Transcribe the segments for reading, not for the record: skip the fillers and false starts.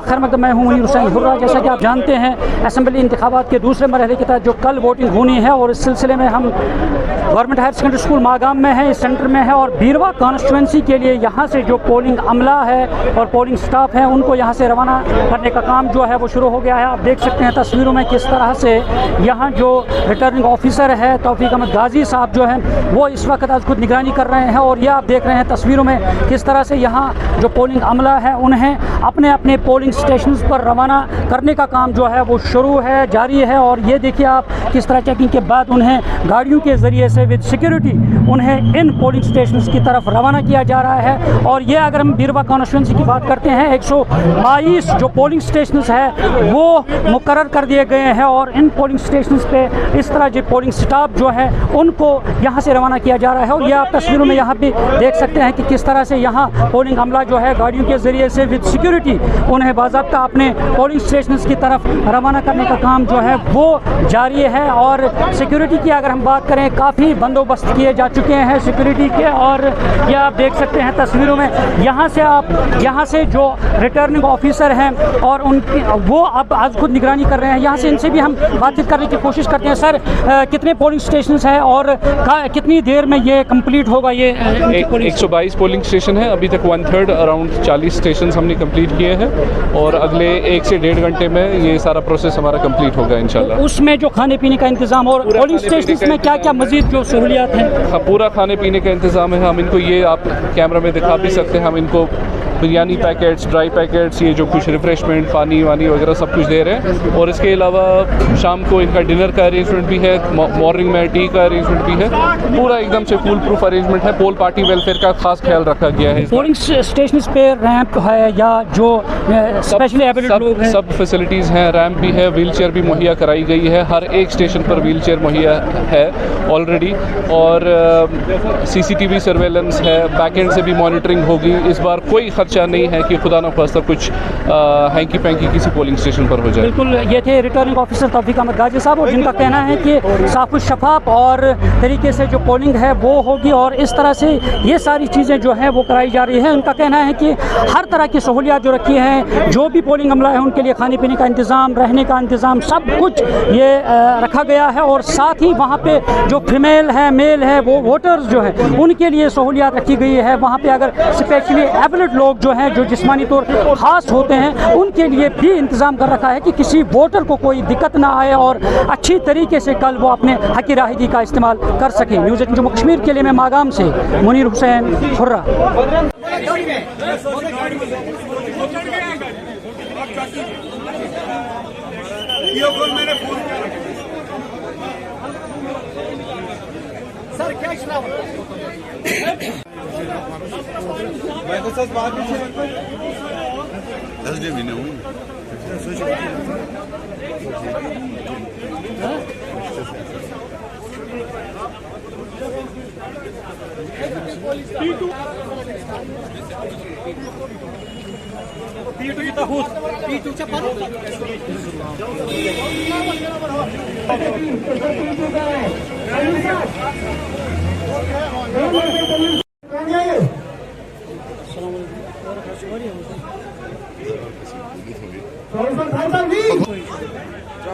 खैर मकदम, मैं हूं मुनीर हुसैन हुर्रा। जैसा कि आप जानते हैं, असेंबली इंतखाबात के दूसरे मरहले के तहत जो कल वोटिंग होनी है, और इस सिलसिले में हम government higher secondary school Magam में है, इस सेंटर में है। और बीरवा कॉन्स्टिट्यूंसी के लिए यहाँ से जो पोलिंग अमला है और पोलिंग स्टाफ है, उनको यहाँ से रवाना करने का काम जो है वो शुरू हो गया है। आप देख सकते हैं तस्वीरों में किस तरह से यहाँ जो रिटर्निंग ऑफिसर है तौफीक अहमद गाजी साहब जो हैं वो इस वक्त आज खुद निगरानी कर रहे हैं। और ये आप देख रहे हैं तस्वीरों में किस तरह से यहाँ जो पोलिंग अमला है उन्हें अपने अपने पोलिंग स्टेशन पर रवाना करने का काम जो है वो शुरू है, जारी है। और ये देखिए आप किस तरह चेकिंग के बाद उन्हें गाड़ियों के ज़रिए से विद सिक्योरिटी उन्हें इन पोलिंग स्टेशन की तरफ रवाना किया जा रहा है। और ये अगर हम बीरवा कॉन्स्टिट्यूंसी की बात करते हैं, 122 जो पोलिंग स्टेशन है वो मुकर्रर कर दिए गए हैं। और इन पोलिंग स्टेशन पे इस तरह जो पोलिंग स्टाफ जो है उनको यहाँ से रवाना किया जा रहा है। और ये आप तस्वीरों में यहाँ पे देख सकते हैं कि किस तरह से यहाँ पोलिंग अमला जो है गाड़ियों के ज़रिए से विद सिक्योरिटी उन्हें बाज़ाब्ता अपने पोलिंग स्टेशन की तरफ रवाना करने का काम जो है वो जारी है। और सिक्योरिटी की अगर हम बात करें, काफ़ी बंदोबस्त किए जा चुके हैं सिक्योरिटी के। और ये आप देख सकते हैं तस्वीरों में, यहाँ से जो रिटर्निंग ऑफिसर हैं और उनकी वो अब आज खुद निगरानी कर रहे हैं। यहाँ से इनसे भी हम बातचीत करने की कोशिश करते हैं। सर, कितने पोलिंग स्टेशन हैं और कितनी देर में ये कंप्लीट होगा? ये 122 पोलिंग स्टेशन है। अभी तक 1/3 अराउंड 40 स्टेशन हमने कंप्लीट किए हैं और अगले 1 से 1.5 घंटे में ये सारा प्रोसेस हमारा कंप्लीट होगा इंशाल्लाह। उसमें जो खाने पीने का इंतजाम और पोलिंग स्टेशन में क्या क्या मजीद जो सहूलियात हैं? पूरा खाने पीने का इंतजाम है। हम इनको ये आप कैमरा में दिखा भी सकते हैं। हम इनको बिरयानी पैकेट्स, ड्राई पैकेट्स, ये जो कुछ रिफ्रेशमेंट, पानी वानी वगैरह सब कुछ दे रहे हैं। और इसके अलावा शाम को इनका डिनर का अरेंजमेंट भी है, मॉर्निंग में टी का अरेंजमेंट भी है। पूरा एकदम से फुल प्रूफ अरेंजमेंट है। पोल पार्टी वेलफेयर का खास ख्याल रखा गया है। पोलिंग स्टेशन पे रैंप है या जो स्पेशली एबिलिटेड लोग हैं? सब फैसिलिटीज़ हैं, रैंप भी है, व्हील चेयर भी मुहैया कराई गई है। हर एक स्टेशन पर व्हील चेयर मुहैया है ऑलरेडी। और CCTV सर्वेलेंस है, बैक एंड से भी मॉनिटरिंग होगी। इस बार कोई खर्चा नहीं है कि खुदा न खास्ता कुछ हैंकी पैंकी किसी पोलिंग स्टेशन पर हो जाए। बिल्कुल, ये थे रिटर्निंग ऑफिसर तौफीक अहमद गाजी साहब, और जिनका कहना है कि साफ शफाफ और तरीके से जो पोलिंग है वो होगी और इस तरह से ये सारी चीज़ें जो हैं वो कराई जा रही है। उनका कहना है कि हर तरह की सहूलियात जो रखी हैं, जो भी पोलिंग अमला है उनके लिए खाने पीने का इंतज़ाम, रहने का इंतज़ाम, सब कुछ ये रखा गया है। और साथ ही वहाँ पे जो फीमेल है, मेल है, वो वोटर्स जो हैं उनके लिए सहूलियात रखी गई है। वहाँ पे अगर स्पेशली एबिलिटेड लोग जो हैं, जो जिस्मानी तौर ख़ास होते हैं, उनके लिए भी इंतज़ाम कर रखा है कि किसी वोटर को कोई दिक्कत ना आए और अच्छी तरीके से कल वो अपने हक़ राहगी का इस्तेमाल कर सकें। न्यूज़ 18 जम्मू कश्मीर के लिए मैं मागाम से मुनीर हुसैन हुर्रा। मैं तो सच बात भी नहीं हूँ।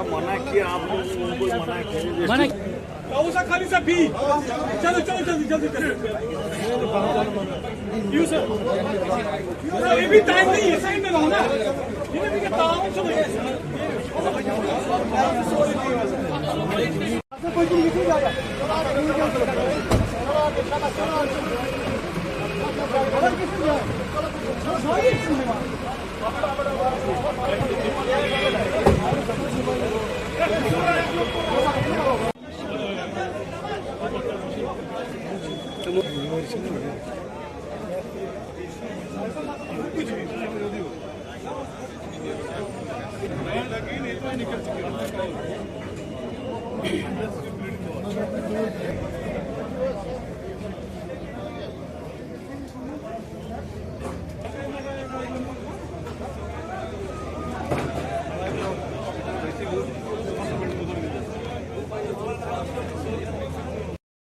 मना किया आप लोग, उनको मना किया खाली सा भी। चलो चलो जल्दी जल्दी ये भी टाइम नहीं है, साइड में रहो ना। कुछ